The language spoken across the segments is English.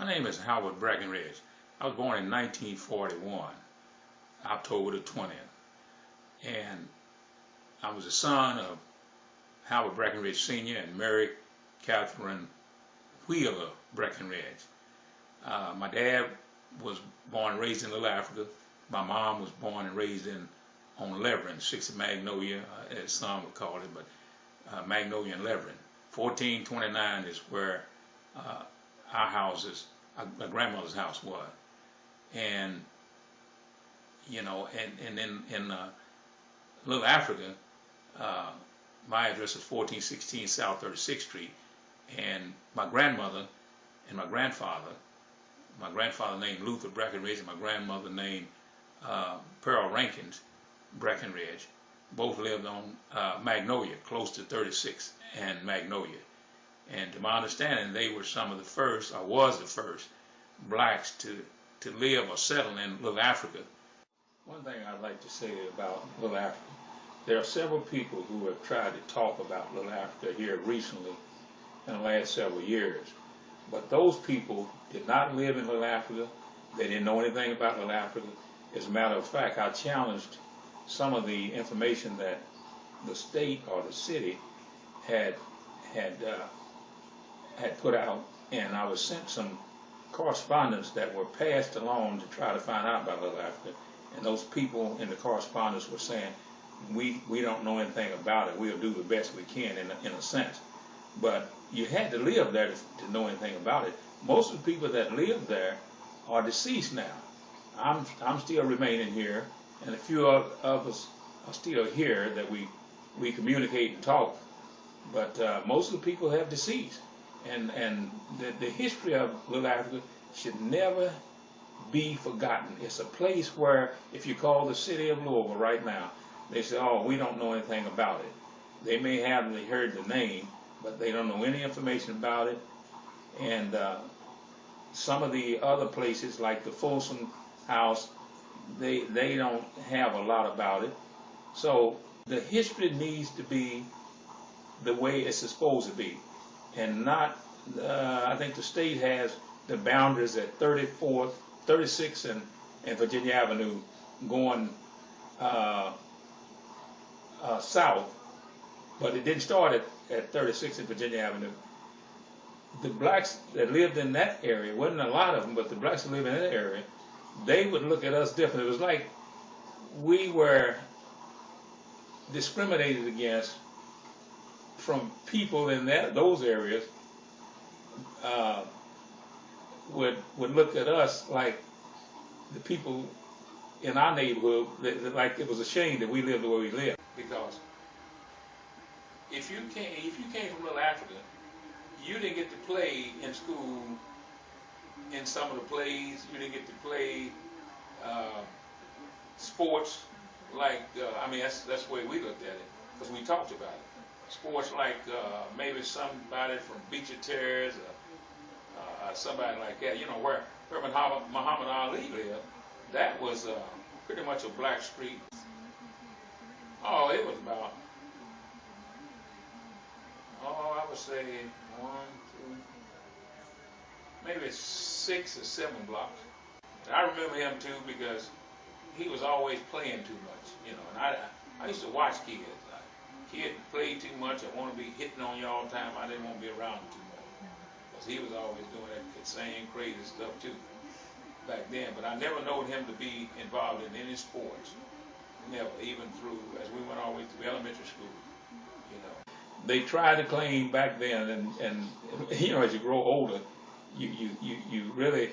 My name is Howard Breckenridge. I was born in 1941, October the 20th. And I was the son of Howard Breckenridge Sr. and Mary Catherine Wheeler Breckenridge. My dad was born and raised in Little Africa. My mom was born and raised on Levering, 60 Magnolia, as some would call it, but Magnolia and Levering. 1429 is where our houses, my grandmother's house was. And, you know, and in Little Africa, my address is 1416 South 36th Street. And my grandmother and my grandfather named Luther Breckenridge and my grandmother named Pearl Rankins Breckenridge, both lived on Magnolia, close to 36th and Magnolia. And to my understanding, they were some of the first, or was the first, blacks to live or settle in Little Africa. One thing I'd like to say about Little Africa, there are several people who have tried to talk about Little Africa here recently in the last several years. But those people did not live in Little Africa. They didn't know anything about Little Africa. As a matter of fact, I challenged some of the information that the state or the city had put out, and I was sent some correspondence that were passed along to try to find out about Little Africa. And those people in the correspondence were saying, we don't know anything about it. We'll do the best we can in a sense. But you had to live there to know anything about it. Most of the people that live there are deceased now. I'm still remaining here, and a few of us are still here that we communicate and talk. But most of the people have deceased. And the history of Little Africa should never be forgotten. It's a place where, if you call the city of Louisville right now, they say, oh, we don't know anything about it. They may have heard the name, but they don't know any information about it. And some of the other places, like the Folsom House, they don't have a lot about it. So the history needs to be the way it's supposed to be, and not, I think the state has the boundaries at 34th, 36th and Virginia Avenue going south, but it didn't start at 36th and Virginia Avenue. The blacks that lived in that area, wasn't a lot of them, but the blacks that lived in that area, they would look at us different. It was like we were discriminated against from people in those areas. Would look at us like the people in our neighborhood, like it was a shame that we lived the way we lived. Because if you came from Little Africa, you didn't get to play in school in some of the plays. You didn't get to play sports like, I mean, that's the way we looked at it, because we talked about it. Sports like maybe somebody from Beecher Terrace or somebody like that, you know, where Muhammad Ali lived. That was pretty much a black street. Oh, it was about, I would say 1, 2, maybe 6 or 7 blocks. And I remember him too because he was always playing too much, you know. And I used to watch kids. Kid played too much. I want to be hitting on you all the time. I didn't want to be around him too much because he was always doing that same crazy stuff too back then. But I never known him to be involved in any sports. Never, even through, as we went all the way through elementary school, you know. They tried to claim back then, and you know, as you grow older, you really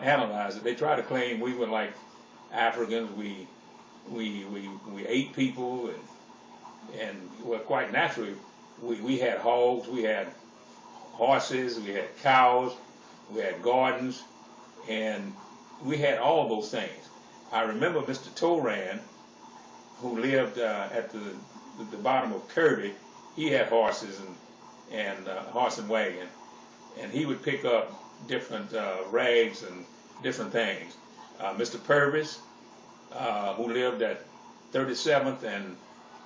analyze it. They tried to claim we were like Africans. We ate people, and well, quite naturally, we had hogs, we had horses, we had cows, we had gardens, and we had all those things. I remember Mr. Toran, who lived at the bottom of Kirby. He had horses and horse and wagon, and he would pick up different rags and different things. Mr. Purvis, who lived at 37th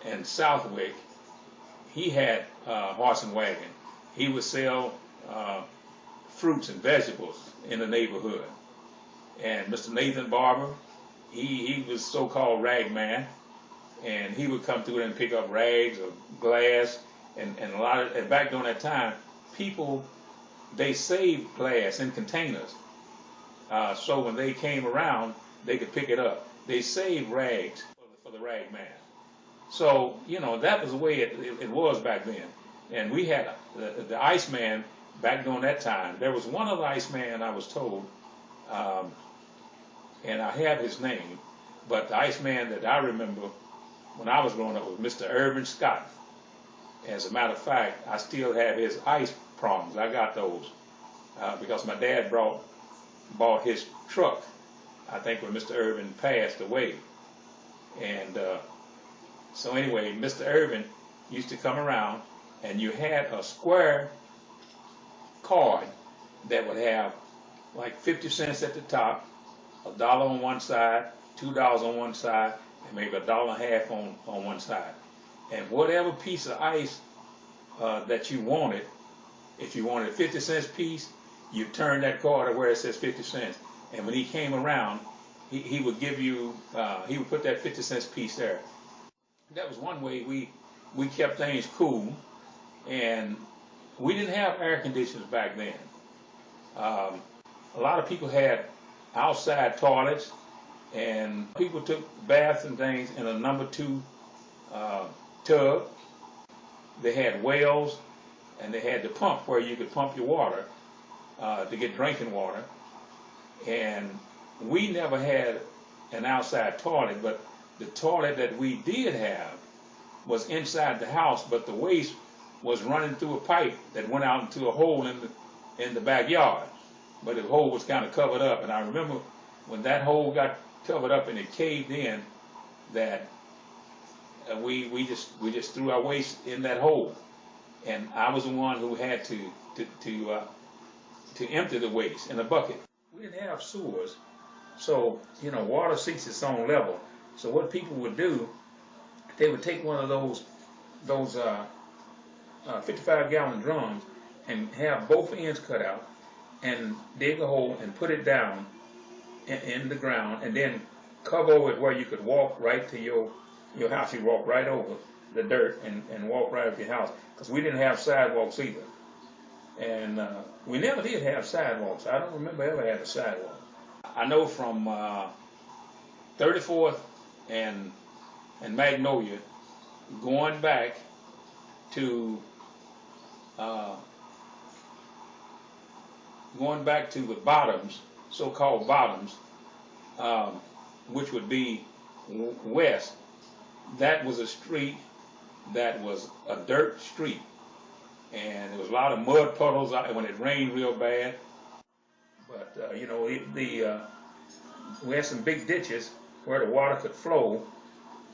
and Southwick, he had horse and wagon. He would sell fruits and vegetables in the neighborhood. And Mr. Nathan Barber, he was so-called rag man, and he would come through there and pick up rags or glass, and back during that time, people, they saved glass in containers, so when they came around, they could pick it up. They saved rags for the rag man. So, you know, that was the way it was back then. And we had the Iceman back during that time. There was one other Iceman, I was told, and I have his name, but the Iceman that I remember when I was growing up was Mr. Irvin Scott. As a matter of fact, I still have his ice prongs. I got those because my dad bought his truck, I think, when Mr. Irvin passed away. And so anyway, Mr. Irvin used to come around, and you had a square card that would have like 50 cents at the top, $1 on one side, $2 on one side, and maybe $1.50 on one side. And whatever piece of ice that you wanted, if you wanted a 50 cents piece, you turn that card to where it says 50 cents. And when he came around, he would give you, he would put that 50 cents piece there. That was one way we kept things cool. And we didn't have air conditioners back then. A lot of people had outside toilets, and people took baths and things in a number 2 tub. They had wells, and they had the pump where you could pump your water to get drinking water. And we never had an outside toilet, but the toilet that we did have was inside the house, but the waste was running through a pipe that went out into a hole in the backyard. But the hole was kind of covered up, and I remember when that hole got covered up and it caved in, that we just threw our waste in that hole, and I was the one who had to empty the waste in a bucket. We didn't have sewers, so you know, water seeks its own level. So what people would do, they would take one of those 55-gallon drums and have both ends cut out and dig a hole and put it down in the ground, and then cover over it where you could walk right to your house. You walk right over the dirt and walk right up your house, because we didn't have sidewalks either. And we never did have sidewalks. I don't remember ever having a sidewalk. I know from 34th and Magnolia, going back to the bottoms, so-called bottoms, which would be west, that was a street that was a dirt street, and there was a lot of mud puddles out when it rained real bad. But you know, we had some big ditches where the water could flow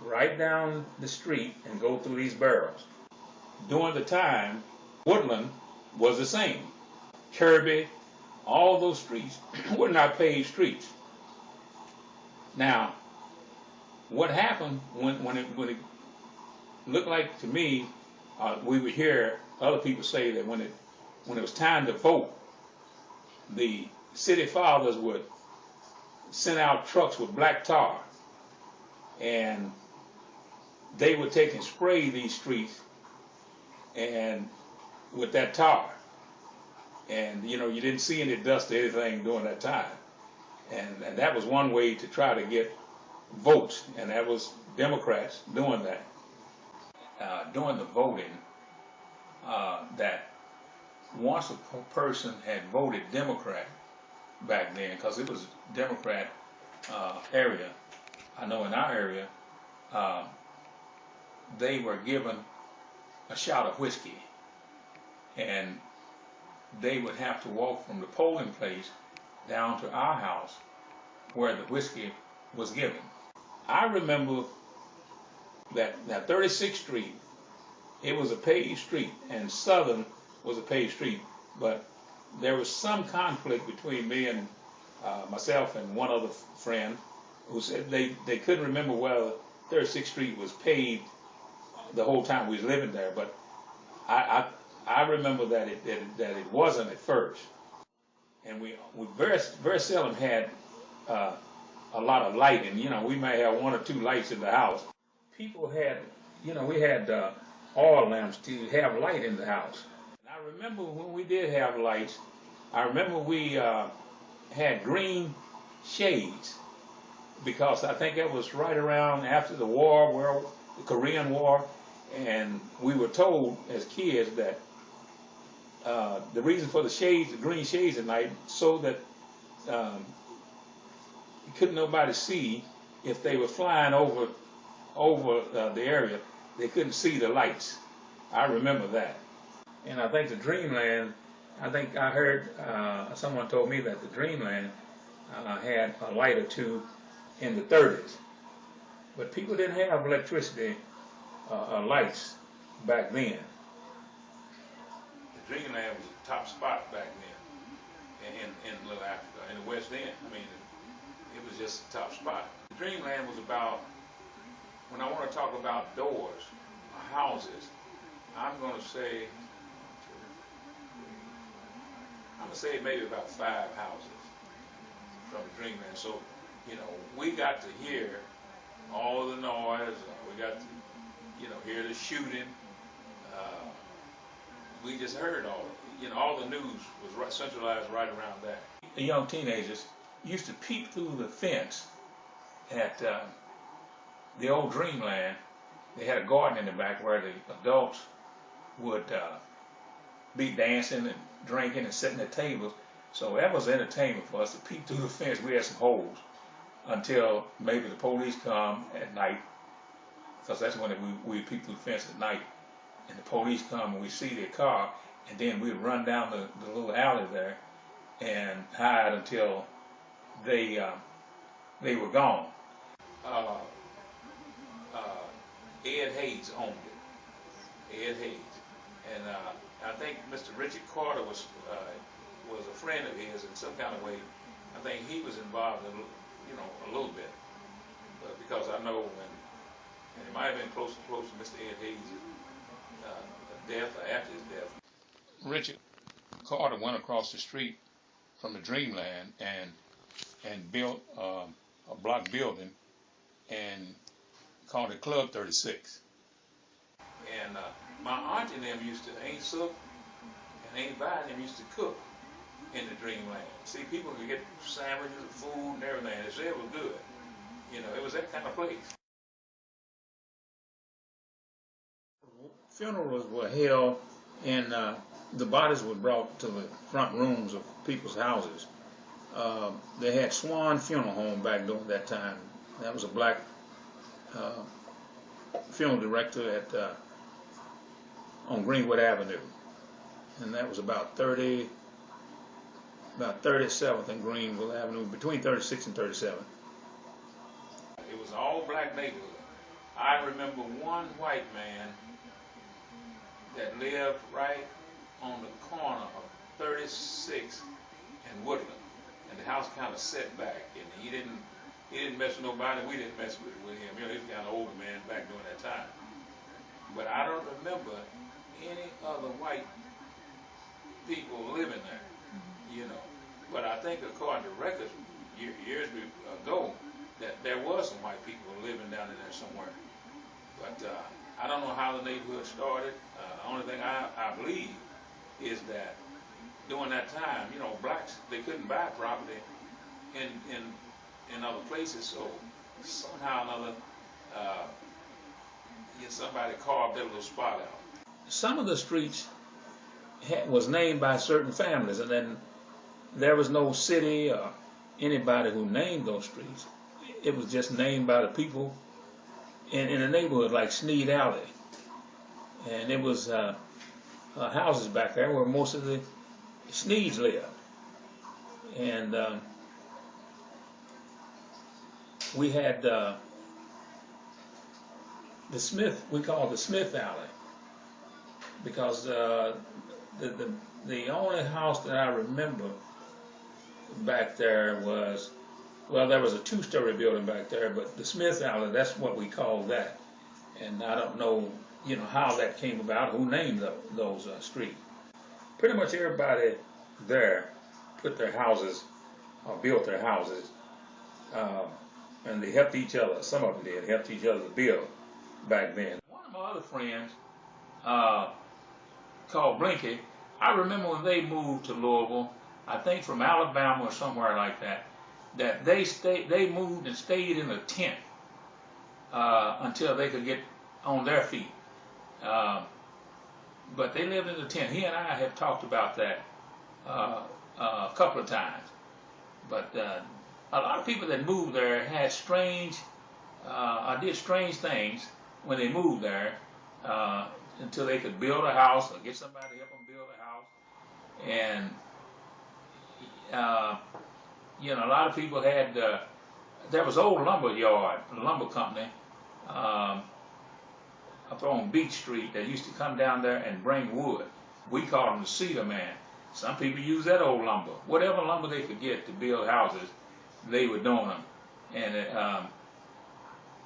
right down the street and go through these barrels. During the time, Woodland was the same. Kirby, all those streets were not paved streets. Now, what happened when it looked like to me, we would hear other people say that when it was time to vote, the city fathers would send out trucks with black tar, and they would take and spray these streets and with that tar. And you know, you didn't see any dust or anything during that time. And that was one way to try to get votes, and that was Democrats doing that. During the voting, that once a person had voted Democrat back then, because it was Democrat area, I know in our area, they were given a shot of whiskey, and they would have to walk from the polling place down to our house where the whiskey was given. I remember that 36th Street, it was a paved street, and Southern was a paved street, but there was some conflict between me and myself and one other friend who said they couldn't remember whether 36th Street was paved the whole time we was living there, but I remember that it wasn't at first. and we very seldom had a lot of light, and we may have one or two lights in the house. People had, we had oil lamps to have light in the house. And I remember when we did have lights, I remember we had green shades, because I think that was right around after the war, the Korean War, and we were told as kids that the reason for the shades, the green shades at night, so that couldn't nobody see if they were flying over the area. They couldn't see the lights. I remember that. And I think the Dreamland, I think I heard someone told me that the Dreamland had a light or two in the 30s. But people didn't have electricity lights back then. The Dreamland was the top spot back then in Little Africa, in the West End. I mean, it was just the top spot. The Dreamland was about, when I want to talk about doors, houses, I'm going to say maybe about 5 houses from the Dreamland. So, we got to hear all the noise. We got to, hear the shooting. We just heard all of it. All the news was centralized right around that. The young teenagers used to peep through the fence at the old Dreamland. They had a garden in the back where the adults would be dancing and drinking and sitting at tables. So that was entertainment for us to peep through the fence. We had some holes until maybe the police come at night, because that's when we peep through the fence at night. And the police come and we see their car, and then we'd run down the little alley there and hide until they were gone. Ed Hayes owned it. Ed Hayes, and I think Mr. Richard Carter was a friend of his in some kind of way. I think he was involved in, a little bit, but because I know and it might have been close to Mr. Ed Hayes' death or after his death. Richard Carter went across the street from the Dreamland and built a block building and called it Club 36. And my aunt and them used to, Aunt Sook and Aunt Vi and them used to cook in the Dreamland. See, people could get sandwiches and food and everything. They said it was good. It was that kind of place. Funerals were held, and the bodies were brought to the front rooms of people's houses. They had Swan Funeral Home back during that time. That was a black funeral director on Greenwood Avenue, and that was about 37th and Greenwood Avenue, between 36 and 37. It was an all-black neighborhood. I remember one white man that lived right on the corner of 36 and Woodland, and the house kind of set back, and he didn't mess with nobody. We didn't mess with him. He was kind of older man back during that time. But I don't remember any other white people living there, But I think according to records years ago, that there was some white people living down in there somewhere. But I don't know how the neighborhood started. The only thing I believe is that during that time, blacks, they couldn't buy property in other places, so somehow or another, somebody carved that little spot out. Some of the streets was named by certain families, and then there was no city or anybody who named those streets. It was just named by the people in the neighborhood, like Sneed Alley, and it was houses back there where most of the Sneeds lived, and we had the Smith. We called the Smith Alley because the only house that I remember back there was, well, there was a 2-story building back there, but the Smith Alley, that's what we called that. And I don't know, how that came about, who named those streets. Pretty much everybody there put their houses or built their houses, and they helped each other. Some of them did helped each other to build back then. One of my other friends, called Blinky, I remember when they moved to Louisville, I think from Alabama or somewhere like that, that they moved and stayed in a tent until they could get on their feet. But they lived in a tent. He and I have talked about that a couple of times. But a lot of people that moved there had did strange things when they moved there until they could build a house or get somebody to help them build a house. And you know, a lot of people had. There was old lumber yard, a lumber company up on Beach Street that used to come down there and bring wood. We called them the cedar man. Some people use that old lumber. Whatever lumber they could get to build houses, they were doing them. And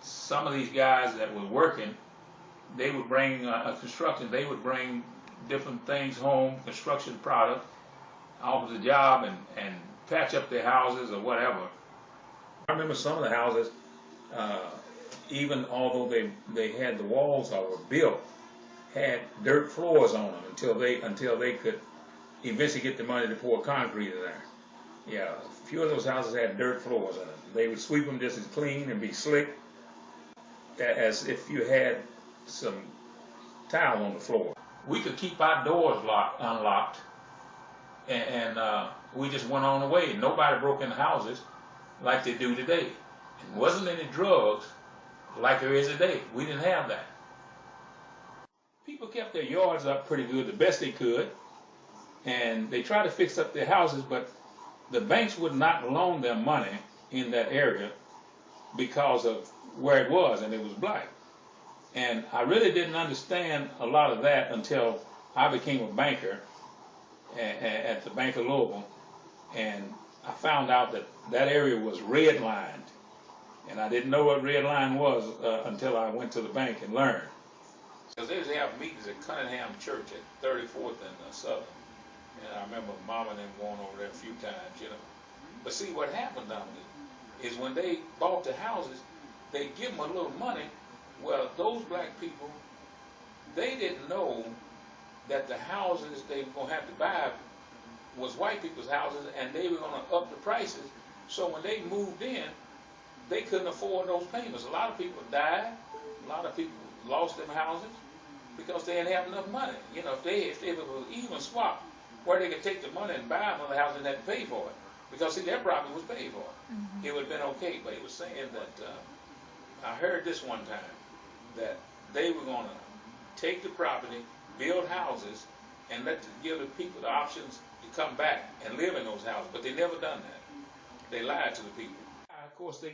some of these guys that were working, they would bring they would bring different things home, construction product, off the job and patch up their houses or whatever. I remember some of the houses, even although they had the walls that were built, had dirt floors on them until they could eventually get the money to pour concrete in there. Yeah, a few of those houses had dirt floors in them. They would sweep them just as clean and be slick as if you had some tile on the floor. We could keep our doors unlocked, and we just went on the way. Nobody broke in the houses like they do today. It wasn't any drugs like there is today. We didn't have that. People kept their yards up pretty good, the best they could, and they tried to fix up their houses, but the banks would not loan them money in that area because of where it was, and it was black. And I really didn't understand a lot of that until I became a banker at the Bank of Louisville, and I found out that that area was redlined, and I didn't know what red line was until I went to the bank and learned. Because they used to have meetings at Cunningham Church at 34th and Southern, and I remember Mama and them going over there a few times, you know. But see, what happened down there is when they bought the houses, they give them a little money. Well, those black people, they didn't know that the houses they were going to have to buy was white people's houses, and they were going to up the prices. So when they moved in, they couldn't afford those payments. A lot of people died. A lot of people lost their houses because they didn't have enough money. You know, if it was even swap, where they could take the money and buy another house and had to pay for it. Because, see, their property was paid for. It would have been okay. But he was saying that, I heard this one time, that they were going to take the property, build houses, and give the people the options to come back and live in those houses. But they never done that. They lied to the people. Of course, they